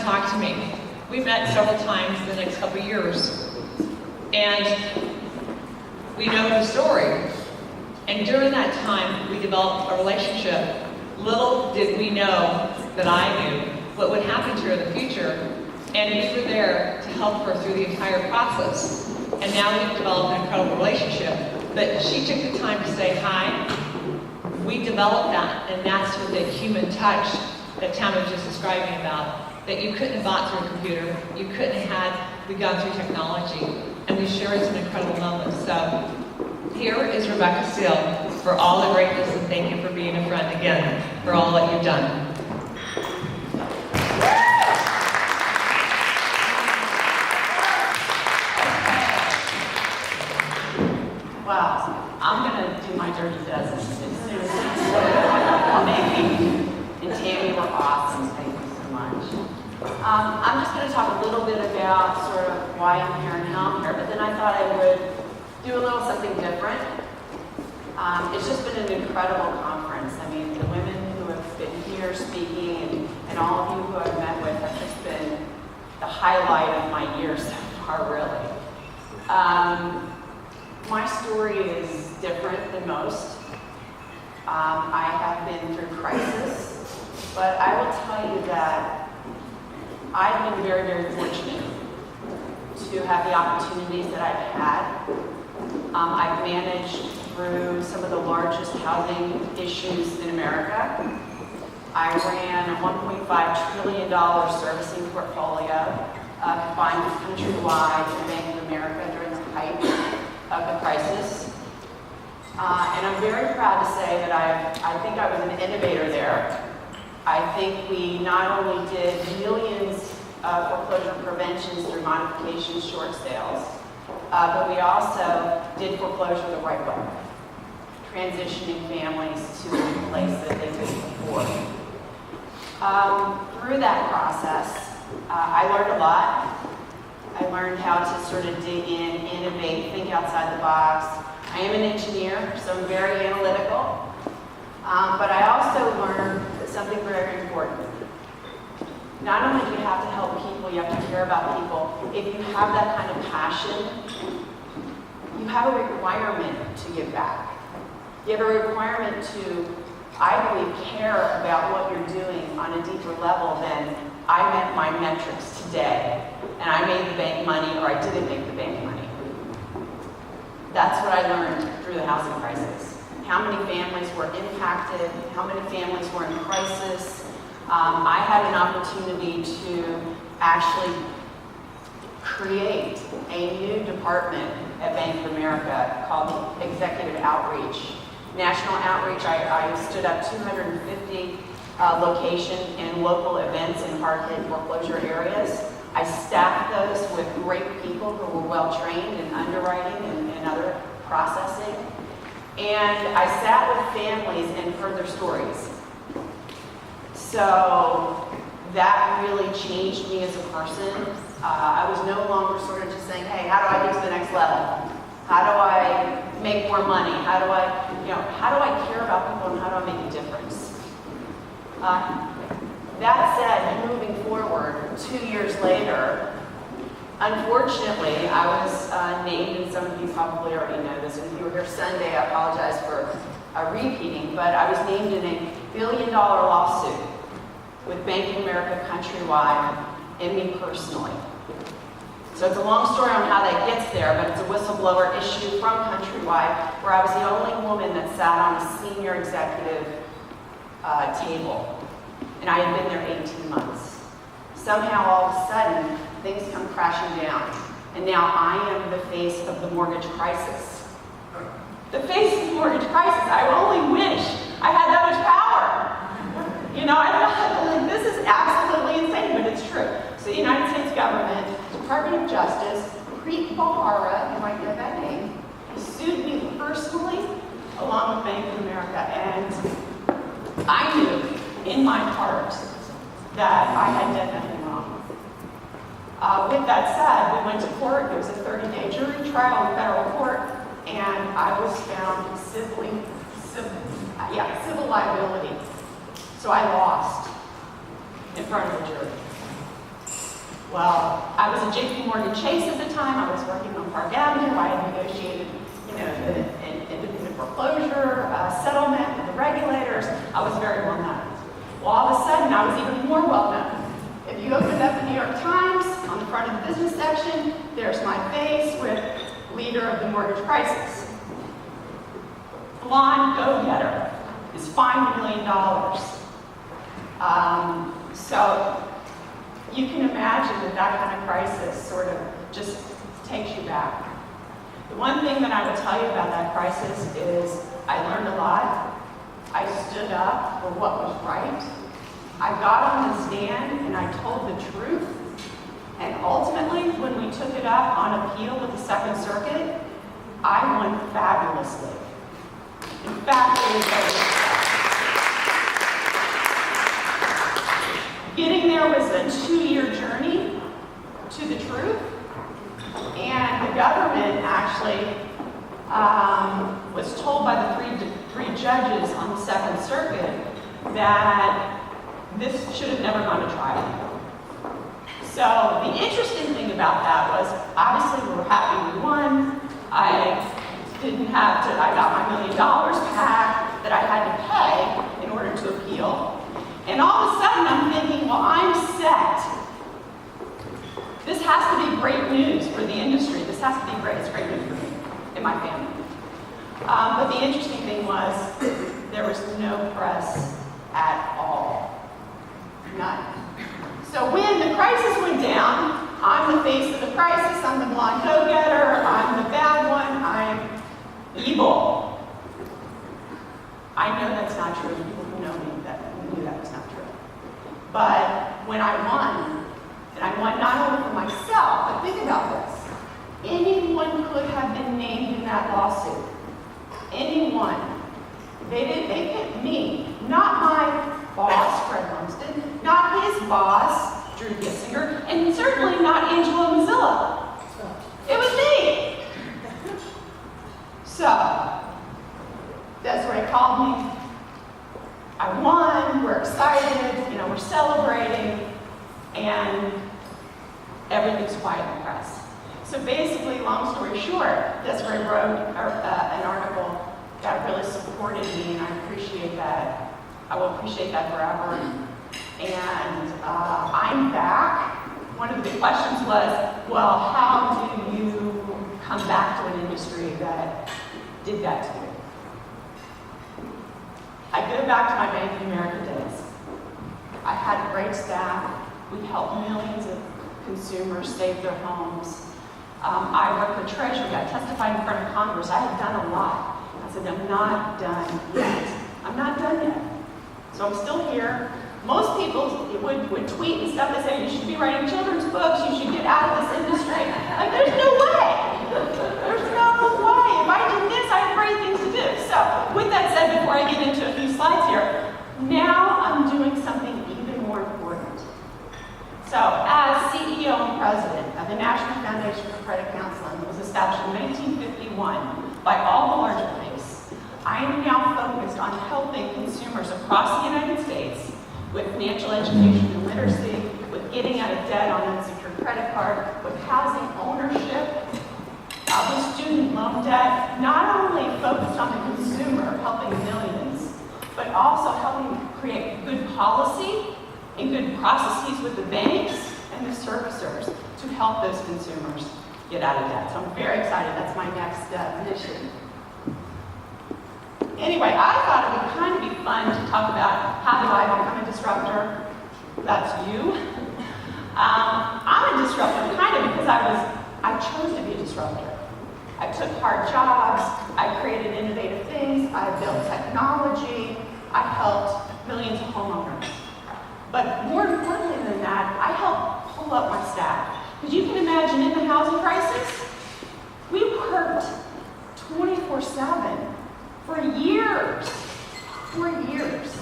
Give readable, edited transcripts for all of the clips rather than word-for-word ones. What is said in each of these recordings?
to talk to me. We met several times in the next couple of years, and we know the story. And during that time, we developed a relationship. Little did we know that I knew what would happen to her in the future, and we were there to help her through the entire process. And now we've developed an incredible relationship. But she took the time to say hi. We developed that, and that's what the human touch that Tam was just describing about, that you couldn't have bought through a computer, you couldn't have gone through technology, and we shared some incredible moments. So here is Rebecca Steele for all the greatness, and thank you for being a friend again, for all that you've done. Wow, I'm going to do my dirty dozen as soon as maybe. And Tammy, were awesome. Thank you so much. I'm just going to talk a little bit about sort of why I'm here and how I'm here, but then I thought I would do a little something different. It's just been an incredible conference. I mean, the women who have been here speaking and all of you who I've met with have just been the highlight of my year so far, really. My story is different than most. I have been through crisis, but I will tell you that I've been very, very fortunate to have the opportunities that I've had. I've managed through some of the largest housing issues in America. I ran a $1.5 trillion servicing portfolio combined countrywide and Bank of America during the height of the crisis. And I'm very proud to say that I think I was an innovator there. I think we not only did millions of foreclosure preventions through modifications, short sales, but we also did foreclosure the right way, transitioning families to a new place that they didn't before. Through that process, I learned a lot. I learned how to sort of dig in, innovate, think outside the box. I am an engineer, so I'm very analytical. But I also learned something very important. Not only do you have to help people, you have to care about people. If you have that kind of passion, you have a requirement to give back. You have a requirement to, I believe, care about what you're doing on a deeper level than I met my metrics today, and I made the bank money, or I didn't make the bank money. That's what I learned through the housing crisis. How many families were impacted, how many families were in crisis. I had an opportunity to actually create a new department at Bank of America called Executive Outreach. National Outreach, I stood up 250 location and local events in hard-hit foreclosure areas. I staffed those with great people who were well-trained in underwriting and other processing. And I sat with families and heard their stories. So that really changed me as a person. I was no longer sort of just saying, hey, how do I get to the next level? How do I make more money? How do I care about people, and how do I make a difference? That said, moving forward, 2 years later, unfortunately, I was named, and some of you probably already know this, and if you were here Sunday, I apologize for repeating, but I was named in a $1 billion lawsuit with Bank of America countrywide and me personally. So it's a long story on how that gets there, but it's a whistleblower issue from countrywide where I was the only woman that sat on a senior executive table. And I had been there 18 months. Somehow, all of a sudden, things come crashing down. And now I am the face of the mortgage crisis. The face of the mortgage crisis. I only wish I had that much power. You know, I thought, like, this is absolutely insane, but it's true. So the United States government, Department of Justice, Preet Bharara, you might know that name, sued me personally along with Bank of America. And I knew in my heart that I had done nothing wrong. With that said, we went to court. There was a 30-day jury trial in federal court, and I was found civil liability. So I lost in front of the jury. Well, I was at JP Morgan Chase at the time. I was working on Park Avenue. I had negotiated, an independent foreclosure settlement with the regulators. I was very well known. Well, all of a sudden, I was even more well known. If you opened up the New York Times, on the front of the business section, there's my face with leader of the mortgage crisis. Blonde go-getter is fined $1 million. So you can imagine that kind of crisis sort of just takes you back. The one thing that I would tell you about that crisis is I learned a lot. I stood up for what was right. I got on the stand and I told the truth. And ultimately, when we took it up on appeal with the Second Circuit, I won fabulously. In fact, it was getting there was a 2-year journey to the truth. And the government actually was told by the three judges on the Second Circuit that this should have never gone to trial. So the interesting thing about that was, obviously we were happy we won. I got my $1 million back that I had to pay in order to appeal. And all of a sudden I'm thinking, well, I'm set. This has to be great news for the industry. This has to be great. It's great news for me and my family. But the interesting thing was, there was no press at all. None. So when the crisis went down, I'm the face of the crisis, I'm the blonde go-getter, I'm the bad one, I'm evil. I know that's not true. People who know me knew that was not true. But when I won, and I won not only for myself, but think about this. Anyone could have been named in that lawsuit. Anyone. They picked me, not my boss, Fred Lumsden, not his boss, Drew Gissinger, and certainly not Angela Mozilla. It was me. So, Desiree called me. I won, we're excited, we're celebrating, and everything's quiet in the press. So basically, long story short, Desiree wrote an article that really supported me, and I appreciate that. I will appreciate that forever. And I'm back. One of the big questions was, well, how do you come back to an industry that did that to you? I go back to my Bank of America days. I had a great staff. We helped millions of consumers save their homes. I worked for Treasury. I testified in front of Congress. I had done a lot. I said, I'm not done yet. I'm not done yet. So I'm still here. Most people would tweet and stuff that say, you should be writing children's books, you should get out of this industry. Like, there's no way. There's no way. If I did this, I have great things to do. So with that said, before I get into a few slides here, now I'm doing something even more important. So as CEO and president of the National Foundation for Credit Counseling, that was established in 1951 by all the larger banks, I am now focused on helping consumers across the United States with financial education and literacy, with getting out of debt on unsecured credit card, with housing ownership, with student loan debt, not only focused on the consumer, helping millions, but also helping create good policy and good processes with the banks and the servicers to help those consumers get out of debt. So I'm very excited. That's my next mission. Anyway, I thought it would kind of be fun to talk about how do I become a disruptor. That's you. I'm a disruptor kind of because I chose to be a disruptor. I took hard jobs, I created innovative things, I built technology, I helped millions of homeowners. But more importantly than that, I helped pull up my staff. Because you can imagine in the housing crisis, we worked 24/7 for years. For years.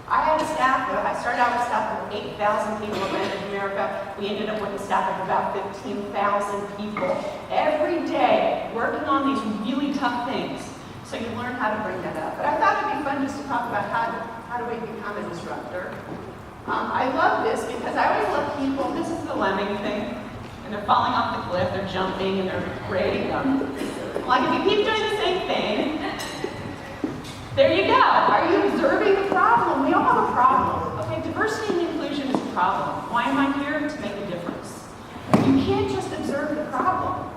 I had a staff, I started out with a staff of 8,000 people in Bank of America. We ended up with a staff of about 15,000 people every day working on these really tough things. So you learn how to bring that up. But I thought it'd be fun just to talk about how do we become a disruptor. I love this because I always love people. This is the lemming thing. They're falling off the cliff, they're jumping, and they're ready to go. Like, if you keep doing the same thing, there you go. Are you observing the problem? We all have a problem. Okay, diversity and inclusion is a problem. Why am I here? To make a difference. You can't just observe the problem.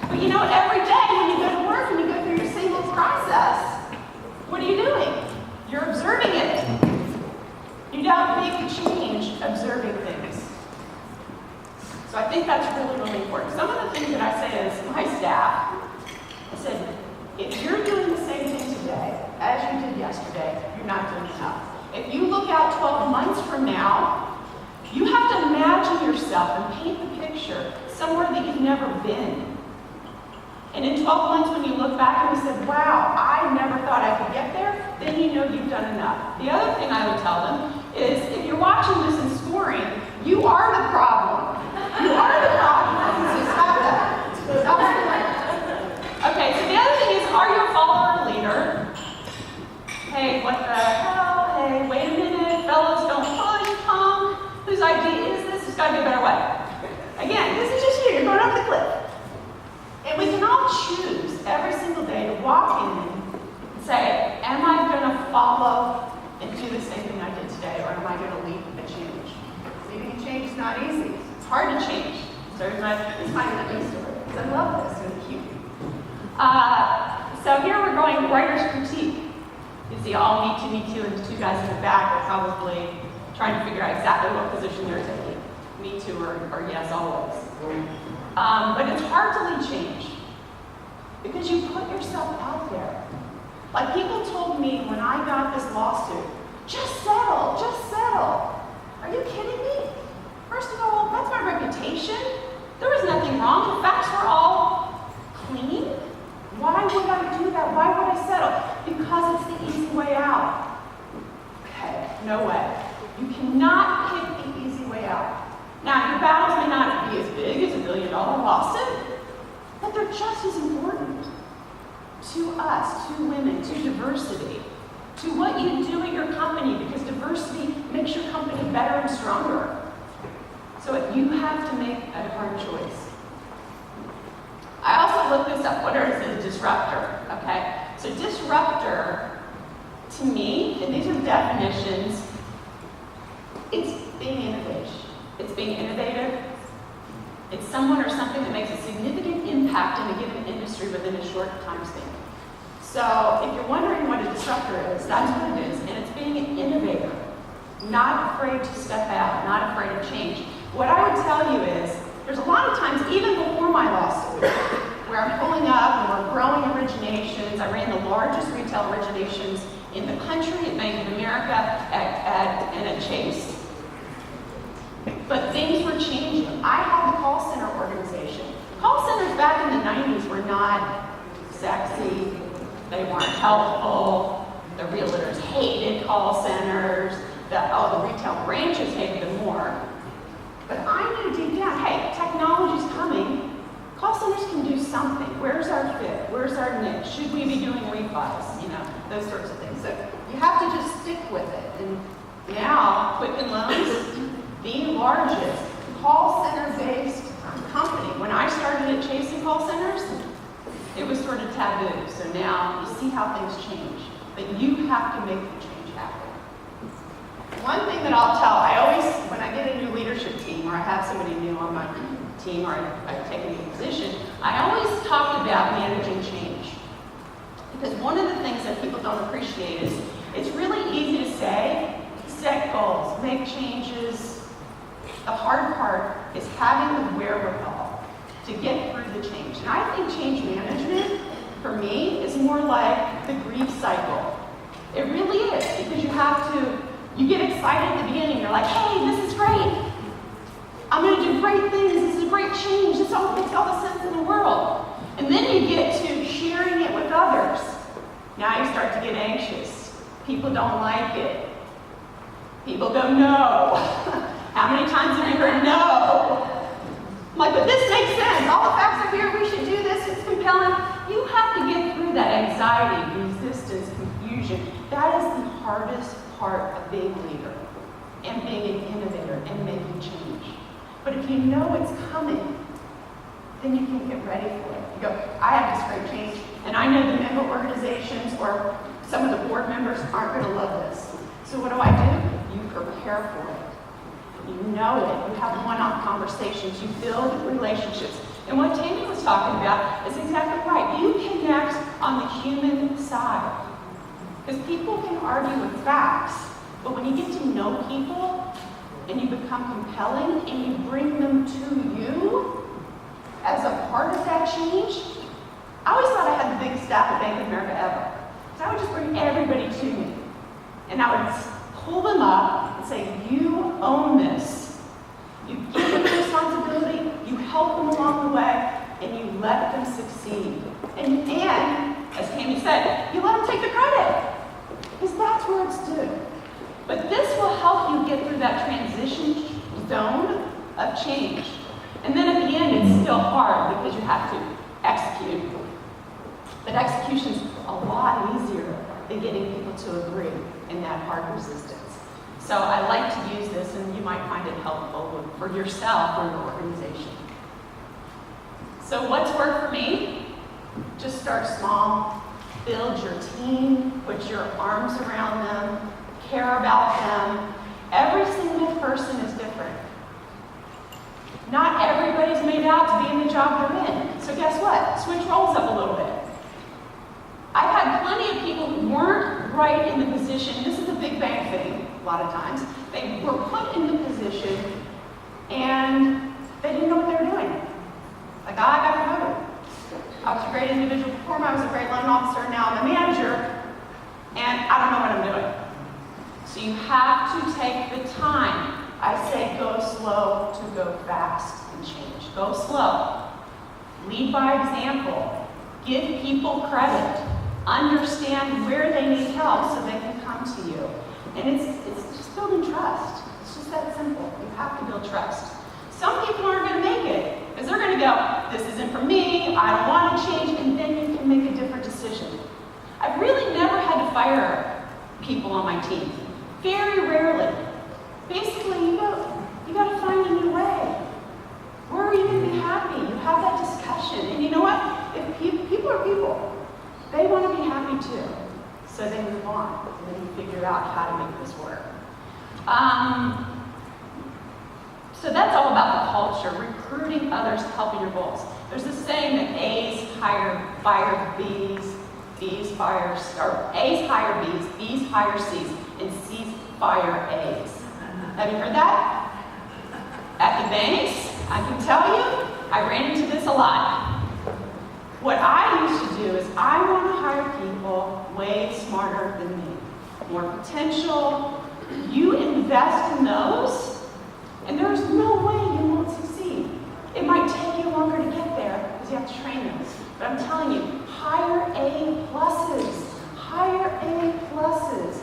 But you know, every day when you go to work and you go through your single process, what are you doing? You're observing it. You don't make a change observing things. So I think that's really, really important. Some of the things that I say is my staff, I said, if you're doing the same thing today as you did yesterday, you're not doing enough. If you look out 12 months from now, you have to imagine yourself and paint the picture somewhere that you've never been. And in 12 months when you look back and you said, wow, I never thought I could get there, then you know you've done enough. The other thing I would tell them is, if you're watching this and scoring, you are the problem. You are the problem. So stop that. Stop that. Okay, so the other thing is, are you a follower or leader? Hey, what the hell? Hey, wait a minute, fellas, don't push, punk. Whose idea is this? There's got to be a better way. Again, this is just you. You're going over the cliff. And we can all choose every single day to walk in and say, am I going to follow and do the same thing I did today, or am I going to lead a change? Leading a change is not easy. It's hard to change. So it's my living story. I love this. It's cute. So here we're going writer's critique. You see all me too, and the two guys in the back are probably trying to figure out exactly what position they're taking. Me too or yes, always. But it's hard to lead change because you put yourself out there. Like, people told me when I got this lawsuit, just settle, just settle. Are you kidding me? First of all, that's my reputation. There was nothing wrong. The facts were all clean. Why would I do that? Why would I settle? Because it's the easy way out. Okay, no way. You cannot pick the easy way out. Now, your battles may not be as big as $1 billion lawsuit, but they're just as important to us, to women, to diversity, to what you do at your company, because diversity makes your company better and stronger. So you have to make a hard choice. I also looked this up. What is a disruptor? Okay, so disruptor, to me, and these are definitions, it's being innovative. It's being innovative. It's someone or something that makes a significant impact in a given industry within a short time span. So if you're wondering what a disruptor is, that's what it is. And it's being an innovator, not afraid to step out, not afraid of change. What I would tell you is, there's a lot of times, even before my lawsuit, where I'm pulling up and we're growing originations. I ran the largest retail originations in the country at Bank of America and at Chase. But things were changing. I had the call center organization. Call centers back in the 90s were not sexy. They weren't helpful. The realtors hated call centers. The retail branches hated them more. But I knew deep down, hey, technology's coming. Call centers can do something. Where's our fit? Where's our niche? Should we be doing refis? You know, those sorts of things. So you have to just stick with it. And now, Quicken Loans, the largest call center-based company. When I started at chasing call centers, it was sort of taboo. So now you see how things change. But you have to make the change happen. One thing that I'll tell, I always, when I get a new leadership team, or I have somebody new on my team, or I've taken a new position, I always talk about managing change. Because one of the things that people don't appreciate is, it's really easy to say, set goals, make changes. The hard part is having the wherewithal to get through the change. And I think change management, for me, is more like the grief cycle. It really is, because you get excited at the beginning. You're like, hey, this is great. I'm going to do great things. This is a great change. This all makes all the sense in the world. And then you get to sharing it with others. Now you start to get anxious. People don't like it. People go, no. How many times have you heard no? I'm like, but this makes sense. All the facts are here. We should do this. It's compelling. You have to get through that anxiety, resistance, confusion. That is the hardest part of being a leader and being an innovator and making change. But if you know it's coming, then you can get ready for it. You go, I have this great change, and I know the member organizations or some of the board members aren't going to love this. So what do? You prepare for it. You know it. You have one-on-one conversations. You build relationships. And what Tammy was talking about is exactly right. You connect on the human side. Because people can argue with facts, but when you get to know people and you become compelling and you bring them to you as a part of that change, I always thought I had the biggest staff at Bank of America ever. So I would just bring everybody to me. And I would pull them up and say, you own this. You give them the responsibility, you help them along the way, and you let them succeed. And as Tammy said, you let them take the credit. Because that's where it's due. But this will help you get through that transition zone of change. And then at the end, it's still hard because you have to execute. But execution's a lot easier than getting people to agree in that hard resistance. So I like to use this, and you might find it helpful for yourself or your organization. So what's worked for me? Just start small. Build your team, put your arms around them, care about them. Every single person is different. Not everybody's made out to be in the job they're in. So guess what? Switch roles up a little bit. I've had plenty of people who weren't right in the position. This is a big bang thing, a lot of times. They were put in the position and they didn't know what they were doing. Like, I got promoted. I was a great individual performer, I was a great loan officer, now I'm a manager, and I don't know what I'm doing. So you have to take the time. I say go slow to go fast and change. Go slow. Lead by example. Give people credit. Understand where they need help so they can come to you. And it's just building trust. It's just that simple. You have to build trust. Some people aren't going to make it because they're going to go, this isn't for me, I don't want to change, and then you can make a different decision. I've really never had to fire people on my team. Very rarely. Basically, you got to find a new way. Where are you going to be happy? You have that discussion. And you know what? If people are people, they want to be happy too. So they move on, and then you figure out how to make this work. So that's all about the culture, recruiting others to help in your goals. There's this saying that A's fire B's, B's fire, or A's hire B's, B's hire C's, and C's fire A's. Have you heard that? At the banks, I can tell you, I ran into this a lot. What I used to do is I want to hire people way smarter than me, more potential. You invest in those, and there's no way you won't succeed. It might take you longer to get there because you have to train them. But I'm telling you, hire A pluses. Hire A pluses.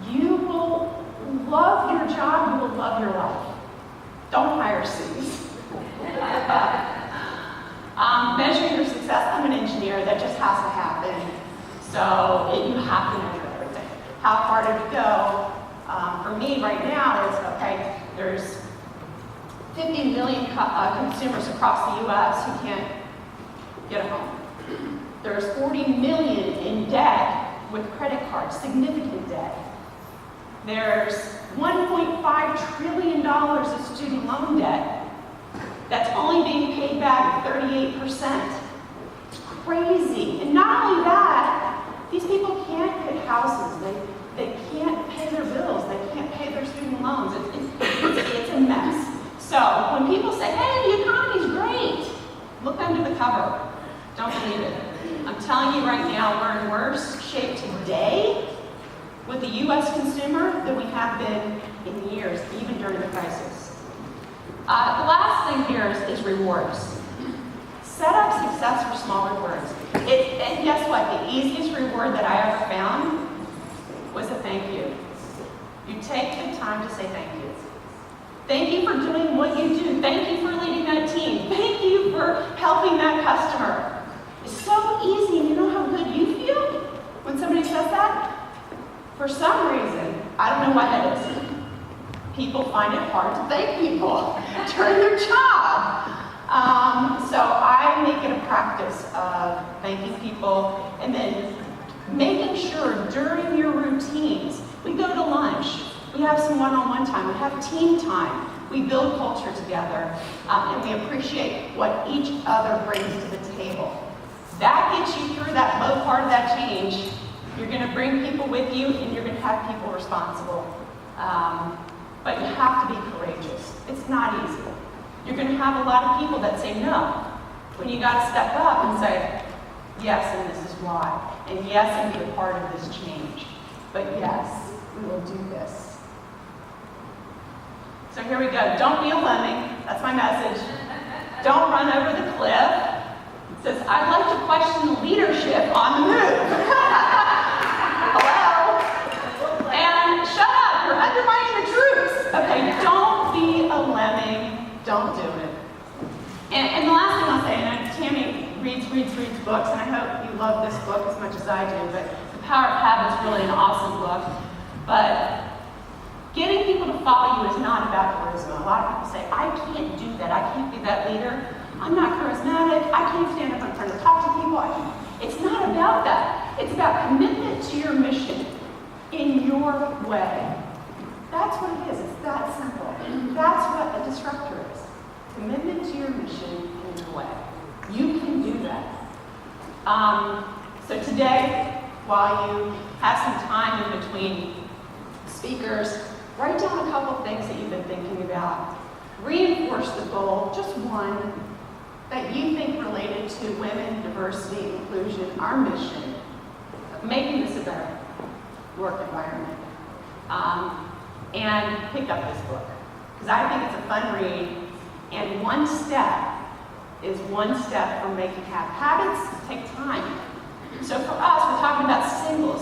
You will love your job, you will love your life. Don't hire C's. Measure your success. I'm an engineer, that just has to happen. So you have to measure everything. How far did we go? For me right now is, okay, there's 50 million consumers across the U.S. who can't get a home. There's 40 million in debt with credit cards, significant debt. There's $1.5 trillion of student loan debt that's only being paid back at 38%. It's crazy. And not only that, these people can't get houses. They can't pay their bills. They can't pay their student loans. It's a mess. So when people say, hey, the economy's great, look under the cover. Don't believe it. I'm telling you right now, we're in worse shape today with the U.S. consumer than we have been in years, even during the crisis. The last thing here is rewards. Set up success for small rewards. And guess what? The easiest reward that I ever found was a thank you. You take the time to say thank you. Thank you for doing what you do. Thank you for leading that team. Thank you for helping that customer. It's so easy, and you know how good you feel when somebody says that? For some reason, I don't know what that is. People find it hard to thank people during their job. So I practice of thanking people and then making sure during your routines, we go to lunch, we have some one-on-one time, we have team time, we build culture together, and we appreciate what each other brings to the table. That gets you through that low part of that change. You're going to bring people with you, and you're going to have people responsible. But you have to be courageous. It's not easy. You're going to have a lot of people that say no, when you got to step up and say, yes, and this is why. And yes, and be a part of this change. But yes, we will do this. So here we go. Don't be a lemming. That's my message. Don't run over the cliff. It says, I'd like to question the leadership on the move. Hello? And shut up. You're undermining the troops. Okay, don't be a lemming. Don't do it. And the last thing I'll say, and Tammy reads books, and I hope you love this book as much as I do, but The Power of Habit is really an awesome book. But getting people to follow you is not about charisma. A lot of people say, I can't do that. I can't be that leader. I'm not charismatic. I can't stand up in front and talk to people. It's not about that. It's about commitment to your mission in your way. That's what it is. It's that simple. That's what a disruptor is. Commitment to your mission in your way. You can do that. So today, while you have some time in between speakers, write down a couple of things that you've been thinking about. Reinforce the goal, just one, that you think related to women, diversity, inclusion, our mission, making this a better work environment. And pick up this book, because I think it's a fun read, and one step is one step from making habits take time. So for us, we're talking about singles.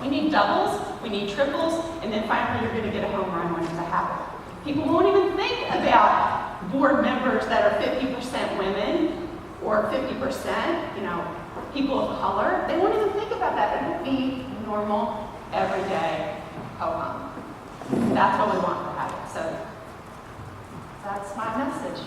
We need doubles, we need triples, and then finally you're going to get a home run when it's a habit. People won't even think about board members that are 50% women or 50%, people of color. They won't even think about that. It will be normal, everyday ho-hum. That's what we want for habits. So that's my message.